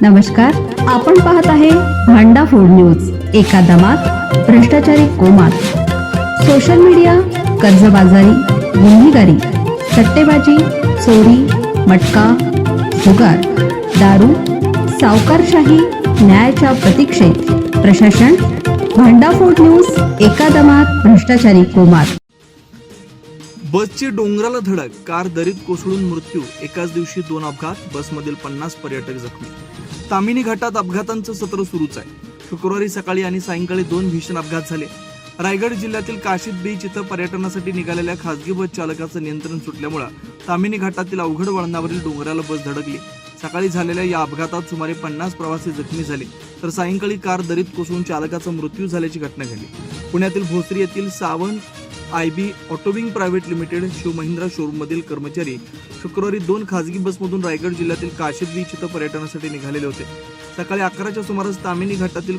नमस्कार, आपण पाहत आहे भांडा फूड न्यूज. एका दमात भ्रष्टाचारी कोमात. सोशल मीडिया, कर्जबाजारी, गुन्हेगारी, सट्टेबाजी, चोरी, मटका, जुगार, दारू, सावकारशाही, न्यायाच्या प्रतीक्षेत प्रशासन. भांडा फूड न्यूज. एका दमात भ्रष्टाचारी कोमात. बसची डोंगराला धडक, कार दरीत कोसळून मृत्यू. एकाच दिवशी 2 अपघात, बसमधील 50 पर्यटक जखमी. तामिनी घाटात अपघातांचं सत्र सुरूच आहे. शुक्रवारी सकाळी आणि सायंकाळी 2 भीषण अपघात झाले. रायगड जिल्ह्यातील काशीद बीच इथं पर्यटनासाठी निघालेल्या खासगी बस चालकाचं नियंत्रण सुटल्यामुळे तामिनी घाटातील अवघड वळणावरील डोंगराला बस धडकली. सकाळी झालेल्या या अपघातात सुमारे 50 प्रवासी जखमी झाले, तर सायंकाळी कार दरीत कोसळून चालकाचा मृत्यू झाल्याची घटना घडली. पुण्यातील भोसरी येथील सावंत IB ऑटोविंग प्रायव्हेट लिमिटेड शिवमहिंद्रा शोरूममधील कर्मचारी शुक्रवारी 2 खासगी बसमधून रायगड जिल्ह्यातील काशीद बीच इथं पर्यटनासाठी निघालेले होते. सकाळी 11च्या सुमारास तामिनी घाटातील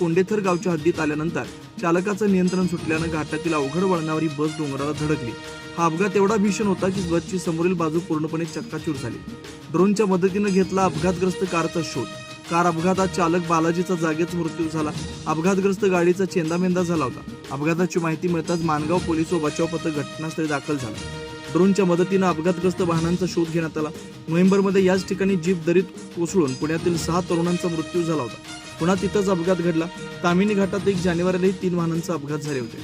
कोंडेथर गावच्या हद्दीत आल्यानंतर चालकाचं नियंत्रण सुटल्यानं घाटातील अवघड वळणावरी बस डोंगराला धडकली. हा अपघात एवढा भीषण होता की बसची समोरील बाजू पूर्णपणे चक्काचूर झाली. ड्रोनच्या मदतीनं घेतला अपघातग्रस्त कारचा शोध. कार अपघातात चालक बालाजीचा जागेच मृत्यू झाला. अपघातग्रस्त गाडीचा चेंदामेंदा झाला होता. अपघाताची माहिती मिळताच मानगाव पोलीस व बचाव पथक घटनास्थळी दाखल झाला. ड्रोनच्या मदतीनं अपघातग्रस्त वाहनांचा शोध घेण्यात आला. नोव्हेंबरमध्ये याच ठिकाणी जीप दरीत कोसळून पुण्यातील 6 तरुणांचा मृत्यू झाला होता. पुन्हा तिथंच अपघात घडला. तामिनी घाटात 1 जानेवारीलाही 3 वाहनांचा अपघात झाले होते.